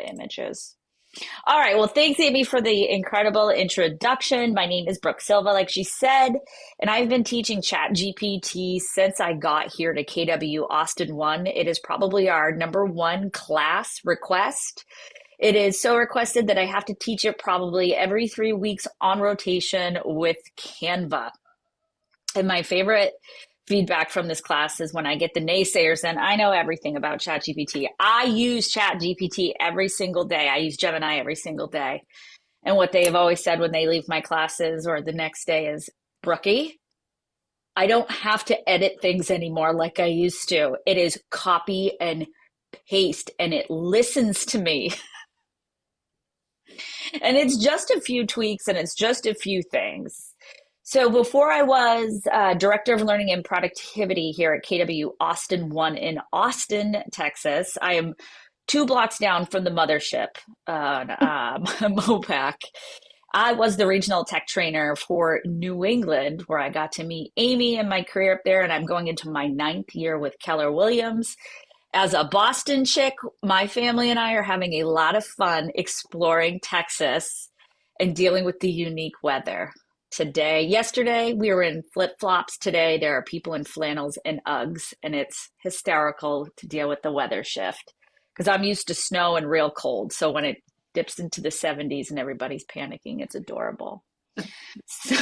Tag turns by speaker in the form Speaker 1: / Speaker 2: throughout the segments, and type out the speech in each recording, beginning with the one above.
Speaker 1: images. All right. Well, thanks, Amy, for the incredible introduction. My name is Brooke Silva, like she said, and I've been teaching ChatGPT since I got here to KW Austin 1. It is probably our #1 class request. It is so requested that I have to teach it probably every 3 weeks on rotation with Canva. And my favorite feedback from this class is when I get the naysayers, and I know everything about ChatGPT. I use ChatGPT every single day. I use Gemini every single day. And what they have always said when they leave my classes or the next day is, Brookie, I don't have to edit things anymore like I used to. It is copy and paste, and it listens to me. And it's just a few tweaks and it's just a few things. So before I was Director of Learning and Productivity here at KW Austin 1 in Austin, Texas. I am 2 blocks down from the mothership on Mopac. I was the regional tech trainer for New England, where I got to meet Amy in my career up there, and I'm going into my 9th year with Keller Williams. As a Boston chick, my family and I are having a lot of fun exploring Texas and dealing with the unique weather. Yesterday, we were in flip-flops. Today, there are people in flannels and Uggs, and it's hysterical to deal with the weather shift because I'm used to snow and real cold. So when it dips into the 70s and everybody's panicking, it's adorable. So,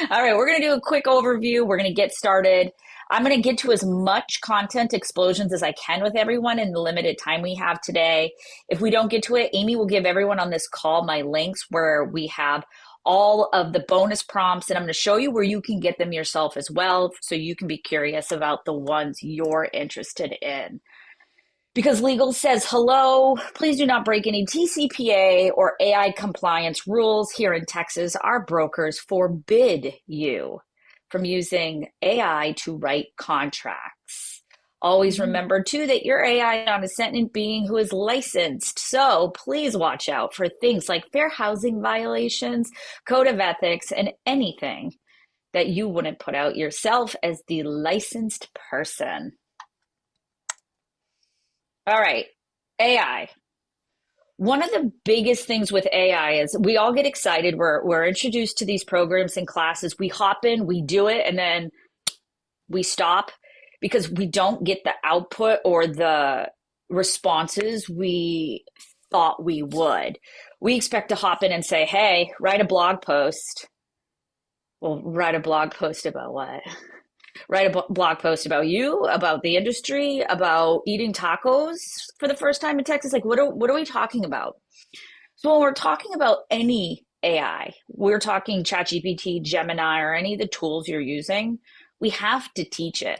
Speaker 1: all right, we're going to do a quick overview. We're going to get started. I'm going to get to as much content explosions as I can with everyone in the limited time we have today. If we don't get to it, Amy will give everyone on this call my links where we have all of the bonus prompts, and I'm going to show you where you can get them yourself as well, so you can be curious about the ones you're interested in. Because legal says, hello, please do not break any TCPA or AI compliance rules here in Texas. Our brokers forbid you from using AI to write contracts. Always remember, too, that your AI is not a sentient being who is licensed. So please watch out for things like fair housing violations, code of ethics, and anything that you wouldn't put out yourself as the licensed person. All right, AI. One of the biggest things with AI is we all get excited. We're introduced to these programs and classes. We hop in, we do it, and then we stop because we don't get the output or the responses we thought we would. We expect to hop in and say, hey, write a blog post. Well, write a blog post about what? Write a blog post about you, about the industry, about eating tacos for the first time in Texas. Like, what are we talking about? So when we're talking about any AI, we're talking ChatGPT, Gemini, or any of the tools you're using, we have to teach it.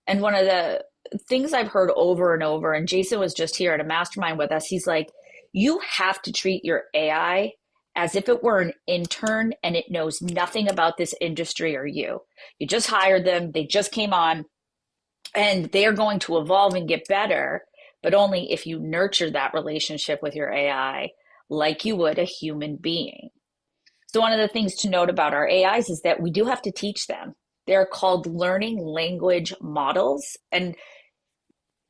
Speaker 1: And one of the things I've heard over and over, and Jason was just here at a mastermind with us, he's like, you have to treat your AI as if it were an intern and it knows nothing about this industry or you. You just hired them, they just came on, and they are going to evolve and get better, but only if you nurture that relationship with your AI like you would a human being. So one of the things to note about our AIs is that we do have to teach them. They're called learning language models. And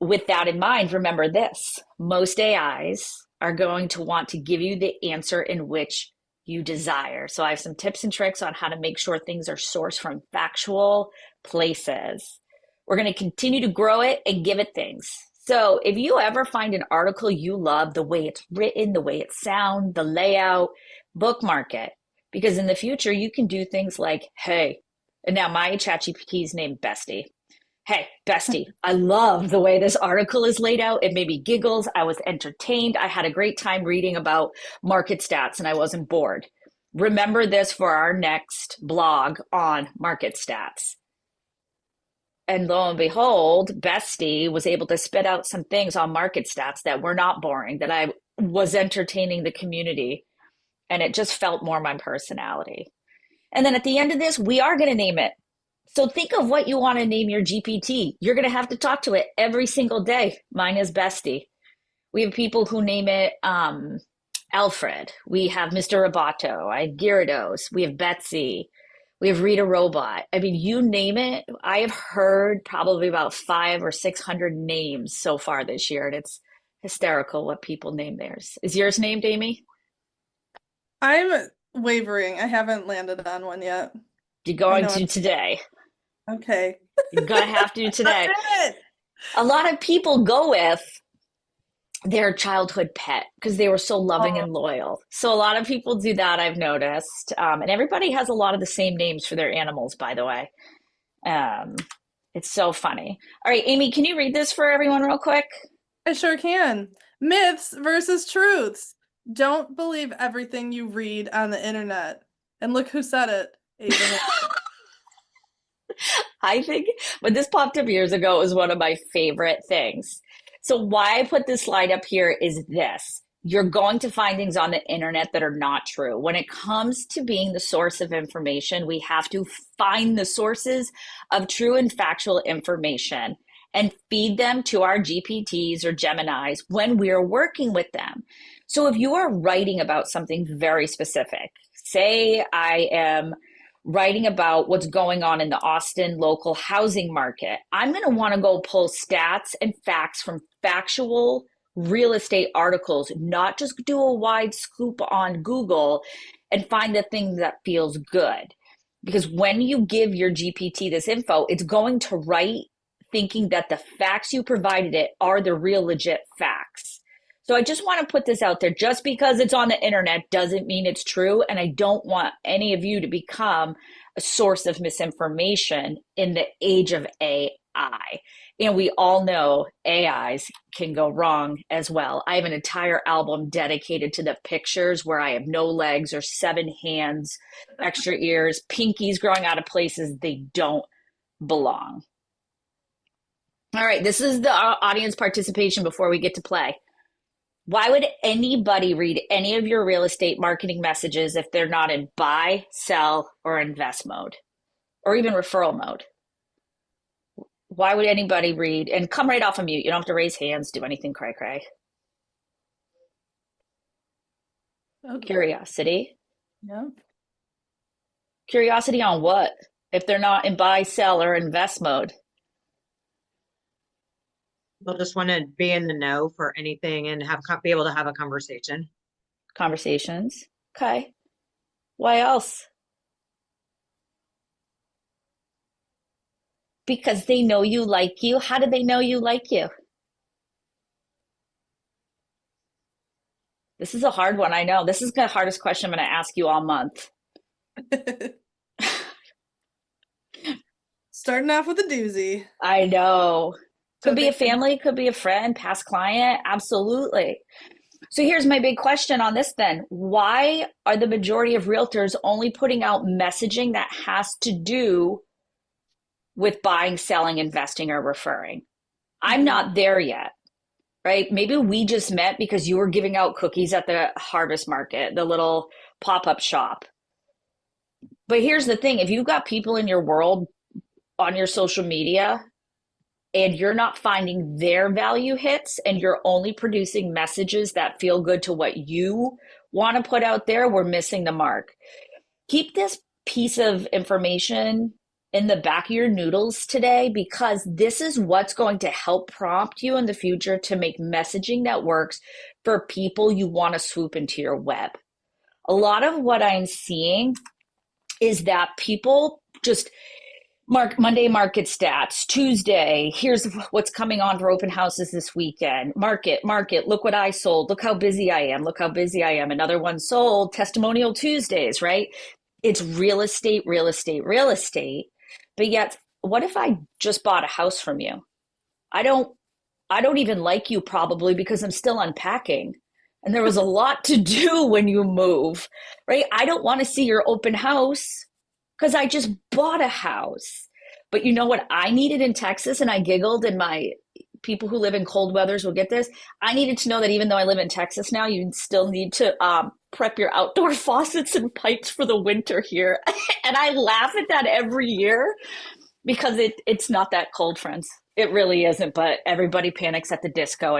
Speaker 1: with that in mind, remember this, most AIs are going to want to give you the answer in which you desire. So I have some tips and tricks on how to make sure things are sourced from factual places. We're going to continue to grow it and give it things. So if you ever find an article you love, the way it's written, the way it sounds, the layout, bookmark it. Because in the future, you can do things like, hey, and now my ChatGPT is named Bestie. Hey, Bestie, I love the way this article is laid out. It made me giggles. I was entertained. I had a great time reading about market stats and I wasn't bored. Remember this for our next blog on market stats. And lo and behold, Bestie was able to spit out some things on market stats that were not boring, that I was entertaining the community. And it just felt more my personality. And then at the end of this, we are going to name it. So think of what you want to name your GPT. You're going to have to talk to it every single day. Mine is Bestie. We have people who name it Alfred. We have Mr. Roboto. I have Gyarados. We have Betsy. We have Rita Robot. I mean, you name it. I have heard probably about 500 or 600 names so far this year, and it's Hysterical what people name theirs. Is yours named Amy?
Speaker 2: I'm wavering. I haven't landed on one yet.
Speaker 1: You're
Speaker 2: I
Speaker 1: going
Speaker 2: know
Speaker 1: to
Speaker 2: I'm
Speaker 1: today.
Speaker 2: okay.
Speaker 1: You're gonna have to
Speaker 2: That's
Speaker 1: today.
Speaker 2: it.
Speaker 1: A lot of people go with their childhood pet because they were so loving
Speaker 2: Oh,
Speaker 1: and loyal. So a lot of people do that, I've noticed. And everybody has a lot of the same names for their animals, by the way. Um, it's so funny. All right, Amy, can you read this for everyone real quick?
Speaker 2: I sure can. Myths versus truths. Don't believe everything you read on the internet. And look who said it, Abraham.
Speaker 1: I think when this popped up years ago, it was one of my favorite things. So, why I put this slide up here is this: you're going to find things on the internet that are not true. When it comes to being the source of information, we have to find the sources of true and factual information and feed them to our GPTs or Geminis when we're working with them. So, if you are writing about something very specific, say I am writing about what's going on in the Austin local housing market, I'm going to want to go pull stats and facts from factual real estate articles, not just do a wide scoop on Google and find the thing that feels good. Because when you give your GPT this info, it's going to write thinking that the facts you provided it are the real legit facts. So I just want to put this out there. Just because it's on the internet doesn't mean it's true. And I don't want any of you to become a source of misinformation in the age of AI. And we all know AIs can go wrong as well. I have an entire album dedicated to the pictures where I have no legs or seven hands, extra ears, pinkies growing out of places they don't belong. All right, this is the audience participation before we get to play. Why would anybody read any of your real estate marketing messages if they're not in buy, sell, or invest mode, or even referral mode? Why would anybody read? And come right off of mute. You don't have to raise hands, do anything cray cray.
Speaker 2: Okay.
Speaker 1: Curiosity.
Speaker 2: Yeah.
Speaker 1: Curiosity on what? If they're not in buy, sell, or invest mode.
Speaker 3: They'll just want to be in the know for anything and be able to have a conversation.
Speaker 1: Conversations. Okay. Why else? Because they know you like you. How do they know you like you? This is a hard one, I know. This is the hardest question I'm going to ask you all month.
Speaker 2: Starting off with a doozy.
Speaker 1: I know.
Speaker 2: So
Speaker 1: Could be a
Speaker 2: they can.
Speaker 1: family, could be a friend, past client. Absolutely. So here's my big question on this then. Why are the majority of realtors only putting out messaging that has to do with buying, selling, investing, or referring? I'm
Speaker 2: Mhm.
Speaker 1: not there yet, right? Maybe we just met because you were giving out cookies at the harvest market, the little pop up shop. But here's the thing, if you've got people in your world on your social media and you're not finding their value hits and you're only producing messages that feel good to what you want to put out there, we're missing the mark. Keep this piece of information in the back of your noodles today because this is what's going to help prompt you in the future to make messaging that works for people you want to swoop into your web. A lot of what I'm seeing is that people just Monday market stats, Tuesday, here's what's coming on for open houses this weekend. Market, look what I sold. Look how busy I am. Look how busy I am. Another one sold. Testimonial Tuesdays, right? It's real estate, real estate, real estate. But yet, what if I just bought a house from you? I don't I don't even like you probably because I'm still unpacking. And there was a lot to do when you move, right? I don't want to see your open house because I just bought a house. But you know what I needed in Texas? And I giggled, and my people who live in cold weathers will get this. I needed to know that even though I live in Texas now, you still need to prep your outdoor faucets and pipes for the winter here. And I laugh at that every year because it's not that cold, friends. It really isn't. But everybody panics at the disco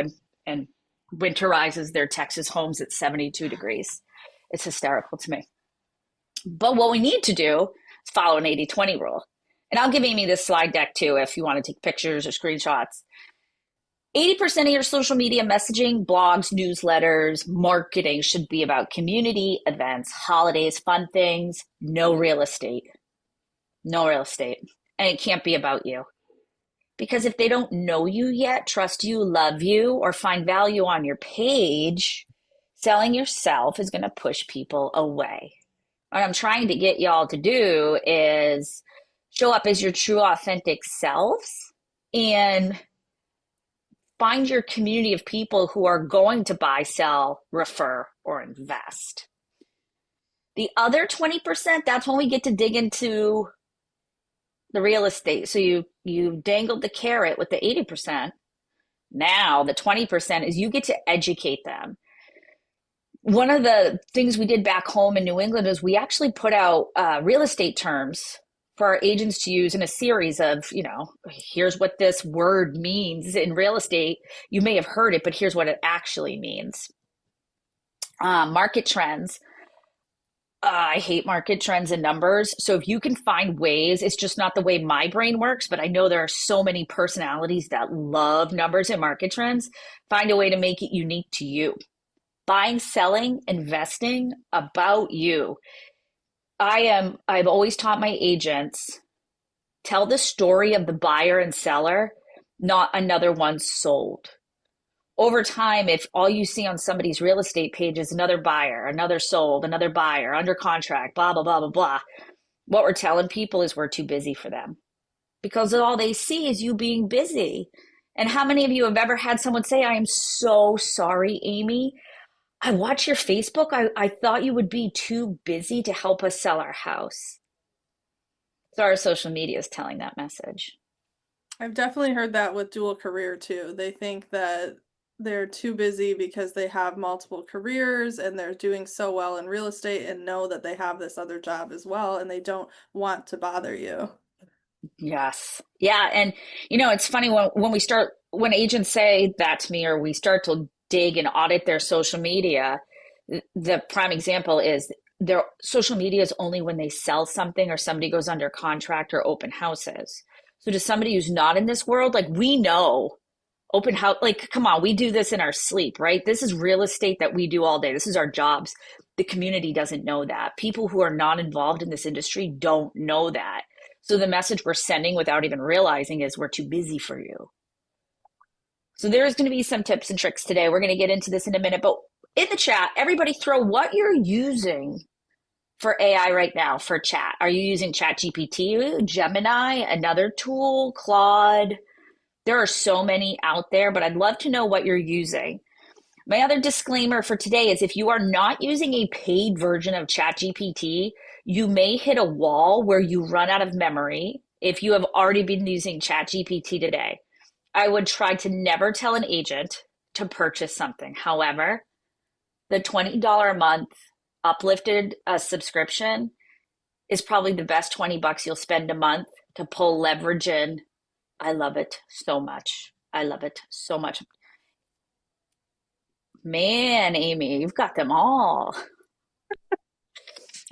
Speaker 1: and winterizes their Texas homes at 72 degrees. It's hysterical to me. But what we need to do is follow an 80-20 rule. And I'll give Amy this slide deck too if you want to take pictures or screenshots. 80% of your social media messaging, blogs, newsletters, marketing should be about community, events, holidays, fun things, no real estate. No real estate. And it can't be about you. Because if they don't know you yet, trust you, love you, or find value on your page, selling yourself is going to push people away. What I'm trying to get y'all to do is show up as your true, authentic selves and find your community of people who are going to buy, sell, refer, or invest. The other 20%, that's when we get to dig into the real estate. So you dangled the carrot with the 80%. Now the 20% is you get to educate them. One of the things we did back home in New England is we actually put out real estate terms for our agents to use in a series of, here's what this word means in real estate. You may have heard it, but here's what it actually means. Market trends. I hate market trends and numbers. So if you can find ways, it's just not the way my brain works, but I know there are so many personalities that love numbers and market trends. Find a way to make it unique to you. Buying, selling, investing, about you. I've always taught my agents, tell the story of the buyer and seller, not another one sold. Over time, if all you see on somebody's real estate page is another buyer, another sold, another buyer, under contract, blah, blah, blah, blah, blah, what we're telling people is we're too busy for them because all they see is you being busy. And how many of you have ever had someone say, I am so sorry, Amy. I watch your Facebook. I thought you would be too busy to help us sell our house. So our social media is telling that message.
Speaker 2: I've definitely heard that with dual career too. They think that they're too busy because they have multiple careers and they're doing so well in real estate and know that they have this other job as well and they don't want to bother you.
Speaker 1: Yes. Yeah. And it's funny when agents say that to me or we start to dig and audit their social media, the prime example is their social media is only when they sell something or somebody goes under contract or open houses. So to somebody who's not in this world, like we know open house, like, come on, we do this in our sleep, right? This is real estate that we do all day. This is our jobs. The community doesn't know that. People who are not involved in this industry don't know that. So the message we're sending without even realizing is we're too busy for you. So there's going to be some tips and tricks today. We're going to get into this in a minute, but in the chat, everybody throw what you're using for AI right now for chat. Are you using ChatGPT, Gemini, another tool, Claude? There are so many out there, but I'd love to know what you're using. My other disclaimer for today is if you are not using a paid version of ChatGPT, you may hit a wall where you run out of memory if you have already been using ChatGPT today. I would try to never tell an agent to purchase something. However, the $20 a month uplifted subscription is probably the best $20 you'll spend a month to pull leverage in. I love it so much. I love it so much. Man, Amy, you've got them all.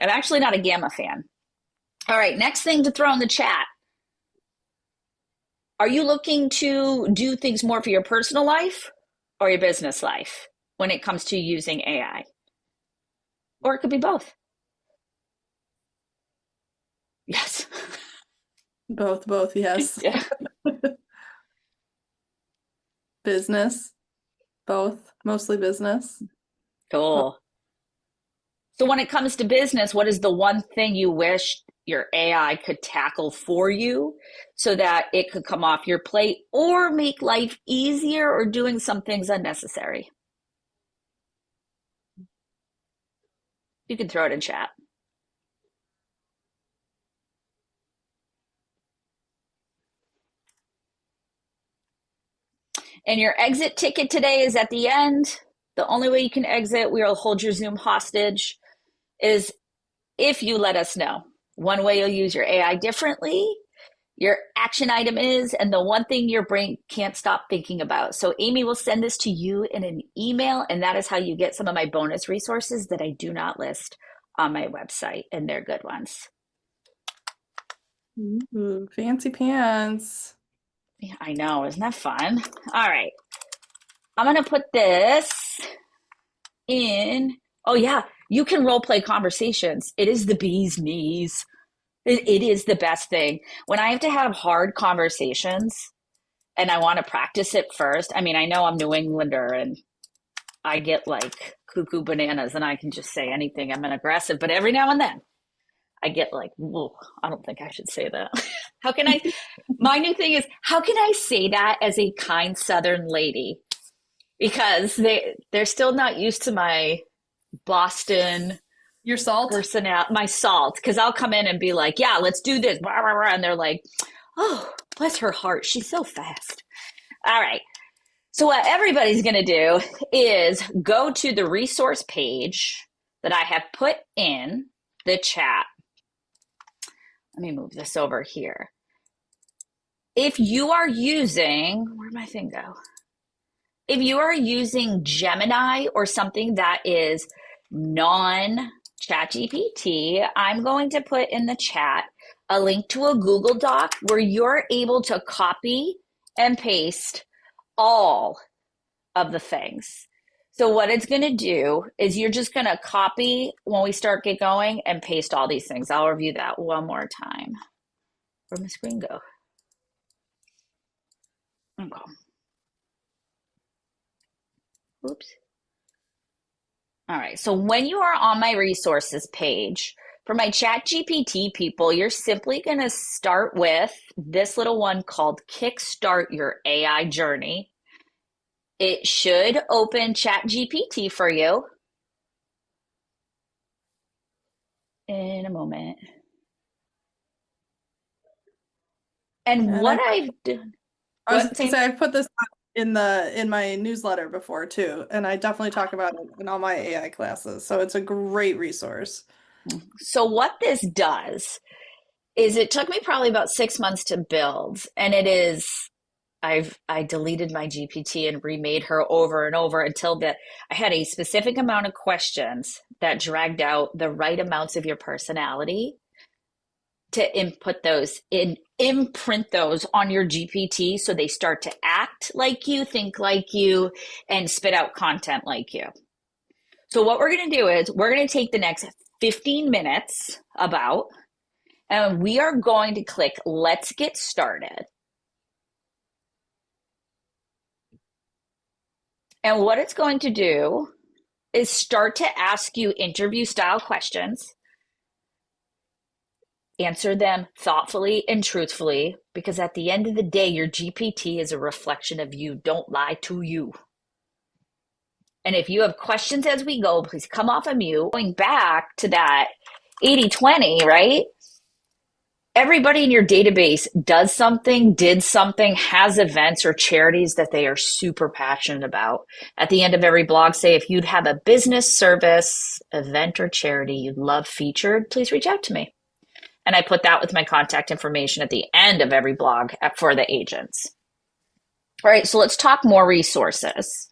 Speaker 1: I'm actually not a Gamma fan. All right, next thing to throw in the chat. Are you looking to do things more for your personal life or your business life when it comes to using AI? Or it could be both. Yes.
Speaker 2: Both, yes.
Speaker 1: Yeah.
Speaker 2: Business, both, mostly business.
Speaker 1: Cool. So when it comes to business, what is the one thing you wish your AI could tackle for you so that it could come off your plate or make life easier or doing some things unnecessary? You can throw it in chat. And your exit ticket today is at the end. The only way you can exit, we will hold your Zoom hostage, is if you let us know. One way you'll use your AI differently, your action item is, and the one thing your brain can't stop thinking about. So Amy will send this to you in an email, and that is how you get some of my bonus resources that I do not list on my website, and they're good ones.
Speaker 2: Ooh, fancy pants.
Speaker 1: Yeah, I know. Isn't that fun? All right. I'm going to put this in. Oh, yeah. You can role play conversations. It is the bee's knees. It is the best thing. When I have to have hard conversations and I want to practice it first, I mean, I know I'm New Englander and I get like cuckoo bananas and I can just say anything. I'm an aggressive, but every now and then I get like, whoa, I don't think I should say that. How can I? My new thing is, how can I say that as a kind Southern lady? Because they're still not used to my Boston
Speaker 2: Your salt?
Speaker 1: personality, my salt. Because I'll come in and be like, yeah, let's do this, blah, blah, blah, and they're like, oh, bless her heart, she's so fast. All right. So what everybody's going to do is go to the resource page that I have put in the chat. Let me move this over here. If you are using, where'd my thing go? If you are using Gemini or something that is non ChatGPT, I'm going to put in the chat a link to a Google Doc where you're able to copy and paste all of the things. So what it's going to do is you're just going to copy when we start get going and paste all these things. I'll review that one more time. Where'd my screen go? Okay. Oops. All right. So when you are on my resources page, for my Chat GPT people, you're simply going to start with this little one called Kickstart Your AI Journey. It should open Chat GPT for you in a moment. And
Speaker 2: And
Speaker 1: what I've done,
Speaker 2: I was
Speaker 1: what,
Speaker 2: gonna say I've put this in my newsletter before too, and I definitely talk about it in all my AI classes. So it's a great resource.
Speaker 1: so what this does is it took me probably about 6 months to build, and it is I deleted my GPT and remade her over and over until that I had a specific amount of questions that dragged out the right amounts of your personality to input those in, imprint those on your GPT so they start to act like you, think like you, and spit out content like you. So what we're going to do is we're going to take the next 15 minutes about, and we are going to click let's get started. And what it's going to do is start to ask you interview style questions. Answer them thoughtfully and truthfully, because at the end of the day, your GPT is a reflection of you. Don't lie to you. And if you have questions as we go, please come off of mute. Going back to that 80-20, right? Everybody in your database does something, did something, has events or charities that they are super passionate about. At the end of every blog, say if you'd have a business, service, event, or charity you'd love featured, please reach out to me. And I put that with my contact information at the end of every blog for the agents. All right, so let's talk more resources.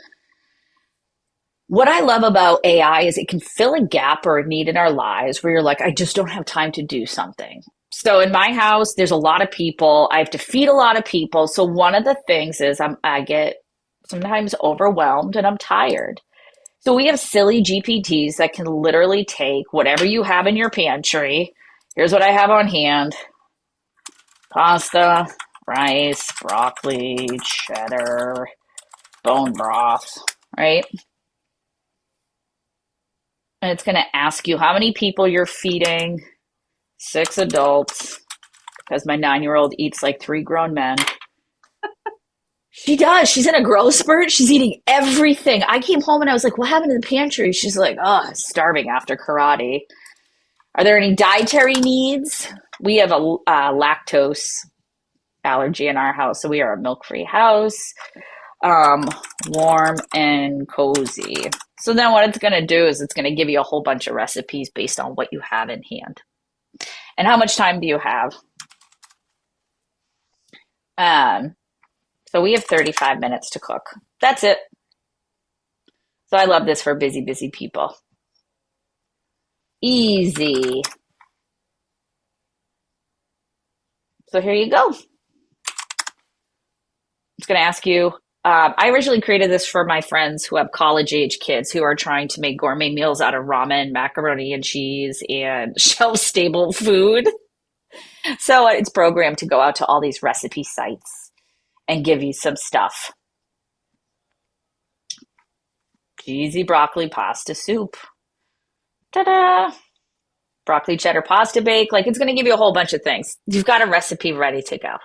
Speaker 1: What I love about AI is it can fill a gap or a need in our lives where you're like, I just don't have time to do something. So in my house, there's a lot of people. I have to feed a lot of people. So one of the things is I get sometimes overwhelmed and I'm tired. So we have silly GPTs that can literally take whatever you have in your pantry. Here's what I have on hand: pasta, rice, broccoli, cheddar, bone broth, right? And it's going to ask you how many people you're feeding. 6 adults, because my 9-year-old eats like 3 grown men. She does. She's in a growth spurt. She's eating everything. I came home and I was like, what happened to the pantry? She's like, oh, starving after karate. Are there any dietary needs? We have a lactose allergy in our house, so we are a milk-free house. Warm and cozy. So then what it's going to do is it's going to give you a whole bunch of recipes based on what you have in hand. And how much time do you have? So we have 35 minutes to cook. That's it. So I love this for busy, busy people. Easy. So here you go. It's going to ask you. I originally created this for my friends who have college age kids who are trying to make gourmet meals out of ramen, macaroni and cheese, and shelf stable food. So it's programmed to go out to all these recipe sites and give you some stuff. Cheesy broccoli pasta soup. Ta-da! Broccoli cheddar pasta bake. Like it's going to give you a whole bunch of things. You've got a recipe ready to go.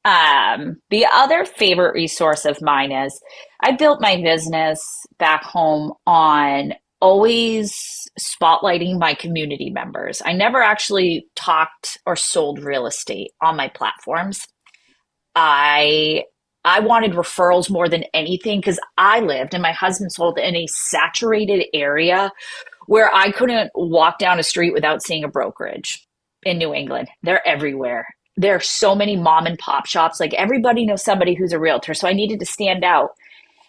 Speaker 1: The other favorite resource of mine is I built my business back home on always spotlighting my community members. I never actually talked or sold real estate on my platforms. I I wanted referrals more than anything because I lived and my husband sold in a saturated area where I couldn't walk down a street without seeing a brokerage in New England. They're everywhere. There are so many mom and pop shops. Like everybody knows somebody who's a realtor. So I needed to stand out.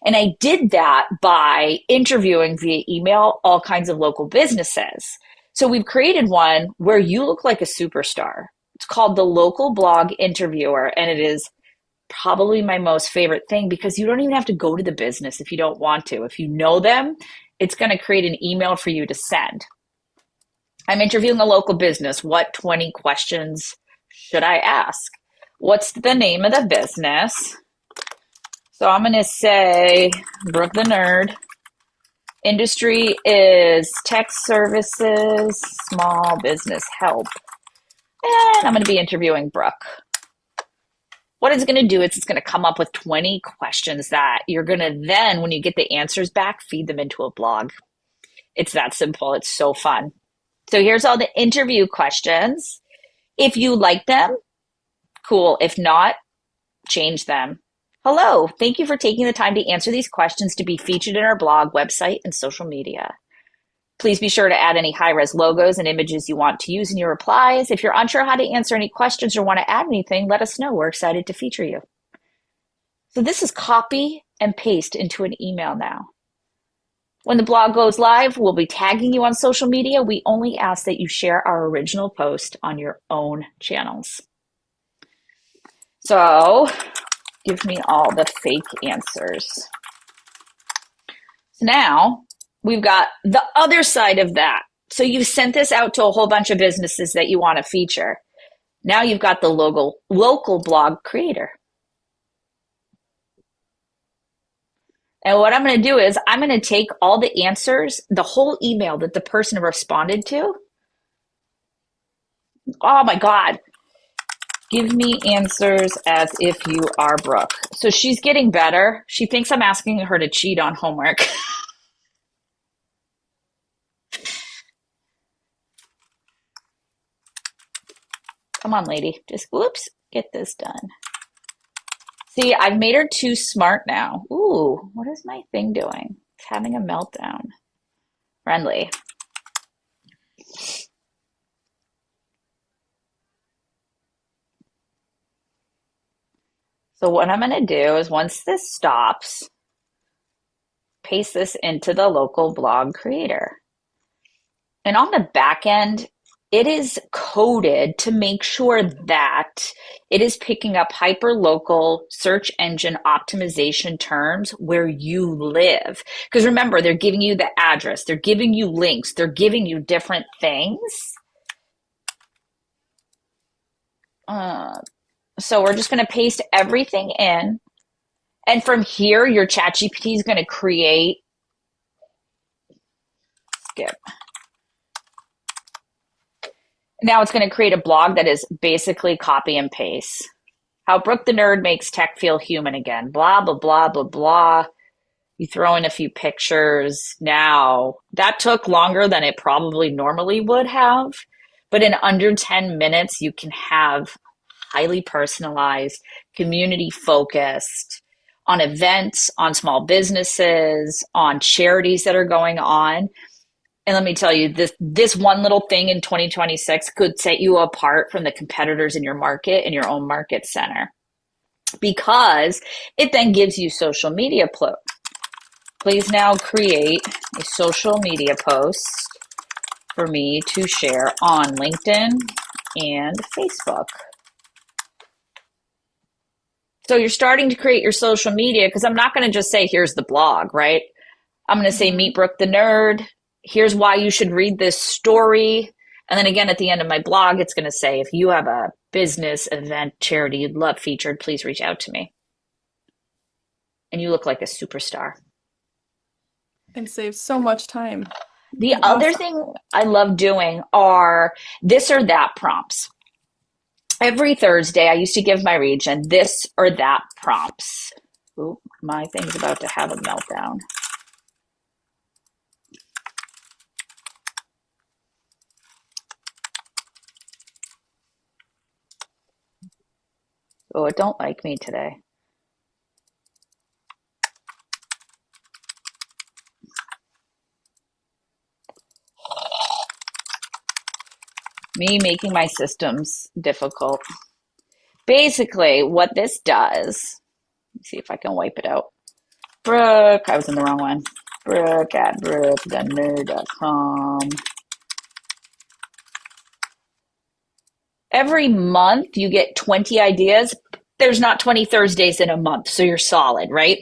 Speaker 1: And I did that by interviewing via email all kinds of local businesses. So we've created one where you look like a superstar. It's called the Local Blog Interviewer, and it is probably my most favorite thing because you don't even have to go to the business if you don't want to. If you know them, it's going to create an email for you to send. I'm interviewing a local business. What 20 questions should I ask? What's the name of the business? So I'm going to say Brooke the Nerd. Industry is tech services, small business help. And I'm going to be interviewing Brooke. What it's going to do is it's going to come up with 20 questions that you're going to then, when you get the answers back, feed them into a blog. It's that simple. It's so fun. So here's all the interview questions. If you like them, cool. If not, change them. Hello, thank you for taking the time to answer these questions to be featured in our blog, website, and social media. Please be sure to add any high-res logos and images you want to use in your replies. If you're unsure how to answer any questions or want to add anything, let us know. We're excited to feature you. So this is copy and paste into an email now. When the blog goes live, we'll be tagging you on social media. We only ask that you share our original post on your own channels. So give me all the fake answers. So now we've got the other side of that. So you've sent this out to a whole bunch of businesses that you want to feature. Now you've got the local blog creator. And what I'm going to do is I'm going to take all the answers, the whole email that the person responded to. Oh my God. Give me answers as if you are Brooke. So she's getting better. She thinks I'm asking her to cheat on homework. Come on, lady. Just, whoops, get this done. See, I've made her too smart now. Ooh, what is my thing doing? It's having a meltdown. Friendly. So what I'm going to do is once this stops, paste this into the local blog creator. And on the back end, it is coded to make sure that it is picking up hyper-local search engine optimization terms where you live. Because remember, they're giving you the address, they're giving you links, they're giving you different things. So we're just going to paste everything in. And from here, your ChatGPT is going to create, skip. Now it's going to create a blog that is basically copy and paste. How Brooke the Nerd makes tech feel human again. Blah, blah, blah, blah, blah. You throw in a few pictures. Now, that took longer than it probably normally would have. But in under 10 minutes, you can have highly personalized, community focused, on events, on small businesses, on charities that are going on. And let me tell you, this one little thing in 2026 could set you apart from the competitors in your market and your own market center because it then gives you social media Please now create a social media post for me to share on LinkedIn and Facebook. So you're starting to create your social media because I'm not going to just say, here's the blog, right? I'm going to say,
Speaker 2: Mhm.
Speaker 1: meet Brooke the nerd. Here's why you should read this story. And then again, at the end of my blog, it's going to say, if you have a business, event, charity you'd love featured, please reach out to me. And you look like a superstar.
Speaker 2: And saves so much time.
Speaker 1: The other
Speaker 2: Awesome.
Speaker 1: thing I love doing are this or that prompts. Every Thursday, I used to give my region this or that prompts. Oop, my thing's about to have a meltdown. Oh, it don't like me today. Me making my systems difficult. Basically, what this does, let's see if I can wipe it out. Brooke, I was in the wrong one. Brooke at brookthenerd.com. Every month you get 20 ideas. There's not 20 Thursdays in a month, so you're solid, right?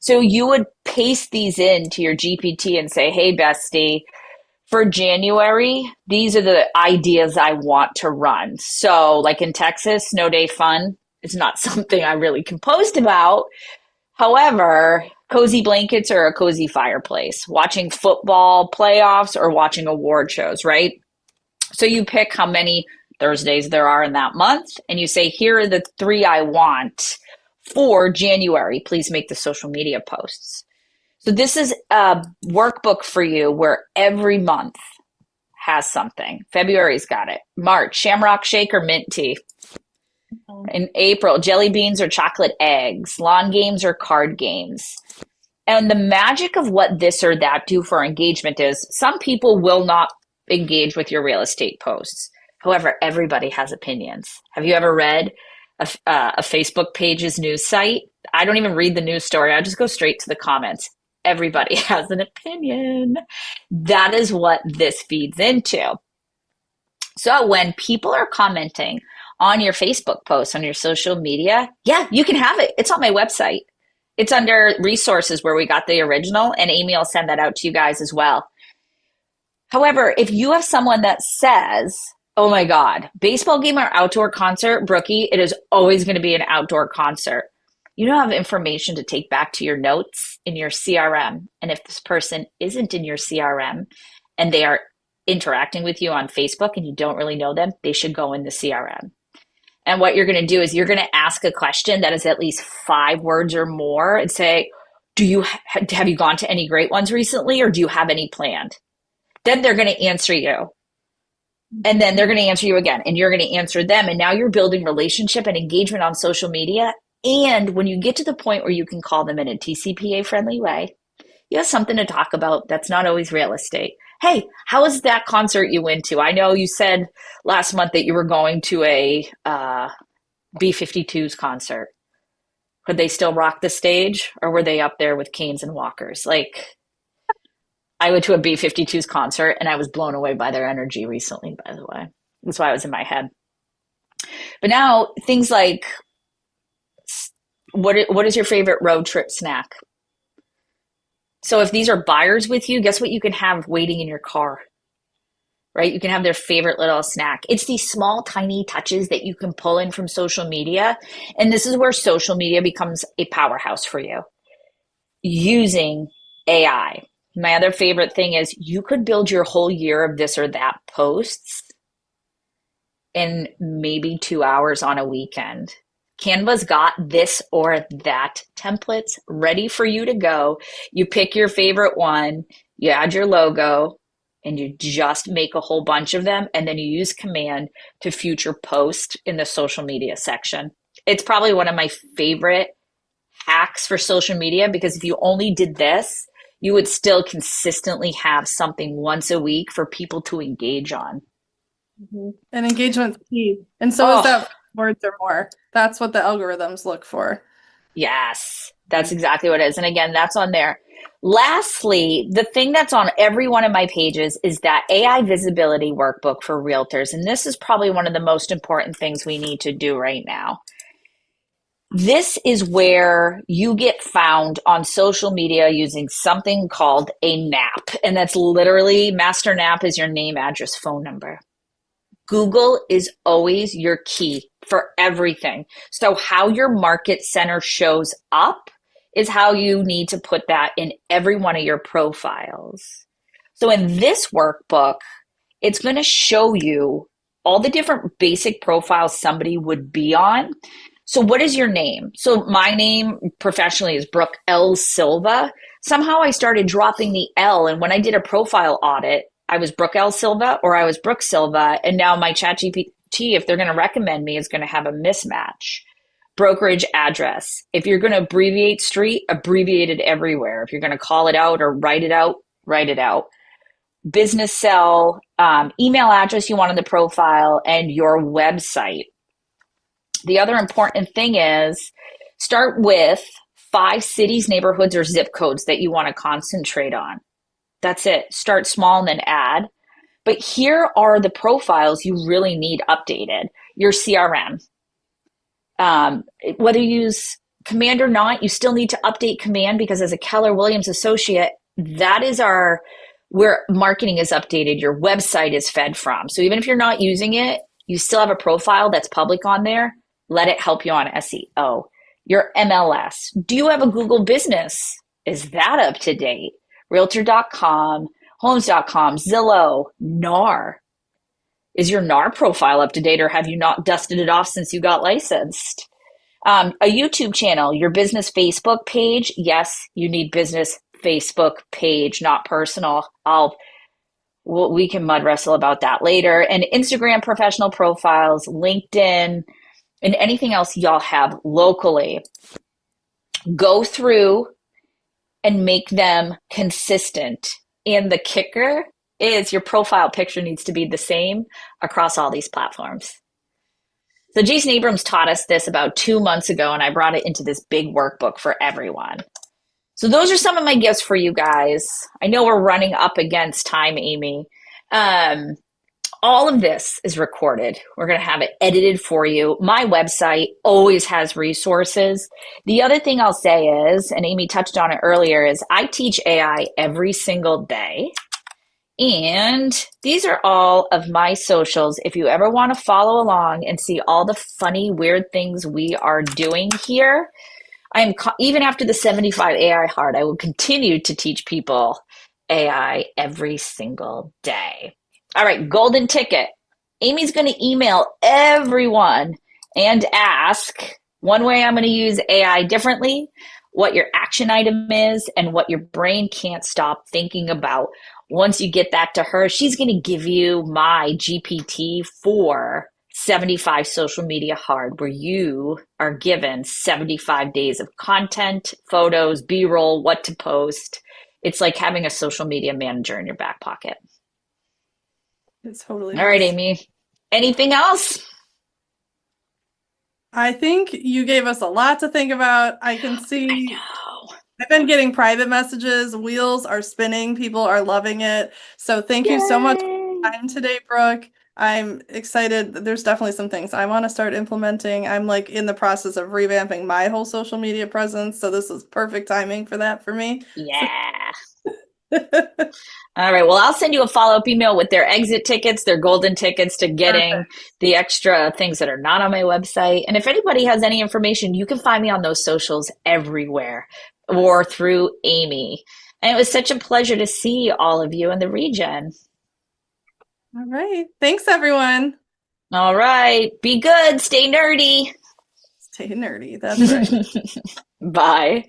Speaker 1: So you would paste these into your GPT and say, hey, bestie, for January, these are the ideas I want to run. So, like in Texas, Snow Day Fun is not something I really can post about. However, cozy blankets or a cozy fireplace, watching football playoffs or watching award shows, right? So you pick how many Thursdays there are in that month, and you say, here are the 3 I want for January. Please make the social media posts. So this is a workbook for you where every month has something. February's got it. March, shamrock shake or mint tea. In April, jelly beans or chocolate eggs. Lawn games or card games. And the magic of what this or that do for engagement is some people will not engage with your real estate posts. However, everybody has opinions. Have you ever read a Facebook page's news site? I don't even read the news story. I just go straight to the comments. Everybody has an opinion. That is what this feeds into. So when people are commenting on your Facebook posts, on your social media, yeah, you can have it. It's on my website. It's under resources where we got the original, and Amy will send that out to you guys as well. However, if you have someone that says, oh my God, baseball game or outdoor concert, Brookie, it is always going to be an outdoor concert. You don't have information to take back to your notes in your CRM. And if this person isn't in your CRM and they are interacting with you on Facebook and you don't really know them, they should go in the CRM. And what you're going to do is you're going to ask a question that is at least 5 words or more and say, have you gone to any great ones recently, or do you have any planned? Then they're going to answer you. And then they're going to answer you again, and you're going to answer them. And now you're building relationship and engagement on social media. And when you get to the point where you can call them in a TCPA friendly way, you have something to talk about that's not always real estate. Hey, how was that concert you went to? I know you said last month that you were going to a B-52s concert. Could they still rock the stage, or were they up there with canes and walkers? Like, I went to a B-52s concert and I was blown away by their energy recently, by the way. That's why it was in my head. But now things like, what is your favorite road trip snack? So if these are buyers with you, guess what you can have waiting in your car, right? You can have their favorite little snack. It's these small, tiny touches that you can pull in from social media. And this is where social media becomes a powerhouse for you using AI. My other favorite thing is you could build your whole year of this or that posts in maybe 2 hours on a weekend. Canva's got this or that templates ready for you to go. You pick your favorite one, you add your logo, and you just make a whole bunch of them. And then you use command to future post in the social media section. It's probably one of my favorite hacks for social media, because if you only did this, you would still consistently have something once a week for people to engage on.
Speaker 2: And engagement's key. And so is that words or more. That's what the algorithms look for.
Speaker 1: Yes, that's exactly what it is. And again, that's on there. Lastly, the thing that's on every one of my pages is that AI visibility workbook for realtors. And this is probably one of the most important things we need to do right now. This is where you get found on social media using something called a NAP. And that's literally master NAP is your name, address, phone number. Google is always your key for everything. So how your market center shows up is how you need to put that in every one of your profiles. So in this workbook, it's going to show you all the different basic profiles somebody would be on. So what is your name? So my name professionally is Brooke L. Silva. Somehow I started dropping the L, and when I did a profile audit, I was Brooke L. Silva or I was Brooke Silva, and now my ChatGPT, if they're going to recommend me, is going to have a mismatch. Brokerage address. If you're going to abbreviate street, abbreviate it everywhere. If you're going to call it out or write it out, write it out. Business cell, email address you want in the profile, and your website. The other important thing is start with 5 cities, neighborhoods, or zip codes that you want to concentrate on. That's it. Start small and then add. But here are the profiles you really need updated. Your CRM. Whether you use Command or not, you still need to update Command because as a Keller Williams associate, that is where marketing is updated. Your website is fed from. So even if you're not using it, you still have a profile that's public on there. Let it help you on SEO. Your MLS. Do you have a Google business? Is that up to date? Realtor.com, Homes.com, Zillow, NAR. Is your NAR profile up to date or have you not dusted it off since you got licensed? A YouTube channel, your business Facebook page. Yes, you need business Facebook page, not personal. We can mud wrestle about that later. And Instagram professional profiles, LinkedIn, and anything else y'all have locally. Go through and make them consistent. And the kicker is your profile picture needs to be the same across all these platforms. So Jason Abrams taught us this about 2 months ago, and I brought it into this big workbook for everyone. So those are some of my gifts for you guys. I know we're running up against time, Amy. All of this is recorded. We're going to have it edited for you. My website always has resources. The other thing I'll say is, and Amy touched on it earlier, is I teach AI every single day. And these are all of my socials. If you ever want to follow along and see all the funny, weird things we are doing here, even after the 75 AI hard, I will continue to teach people AI every single day. All right, golden ticket. Amy's going to email everyone and ask one way I'm going to use AI differently, what your action item is, and what your brain can't stop thinking about. Once you get that to her, she's going to give you my GPT for 75 social media hard, where you are given 75 days of content, photos, B-roll, what to post. It's like having a social media manager in your back pocket.
Speaker 2: It totally
Speaker 1: All right,
Speaker 2: is.
Speaker 1: Amy. Anything else?
Speaker 2: I think you gave us a lot to think about. I can see I've been getting private messages. Wheels are spinning. People are loving it. So thank you so much for your time today, Brooke. I'm excited. There's definitely some things I want to start implementing. I'm like in the process of revamping my whole social media presence. So this is perfect timing for that for me.
Speaker 1: Yeah. All right. Well, I'll send you a follow-up email with their exit tickets, their golden tickets to getting
Speaker 2: Perfect.
Speaker 1: the extra things that are not on my website. And if anybody has any information, you can find me on those socials everywhere or through Amy. And it was such a pleasure to see all of you in the region.
Speaker 2: All right. Thanks, everyone.
Speaker 1: All right. Be good. Stay nerdy.
Speaker 2: Stay nerdy. That's right.
Speaker 1: Bye.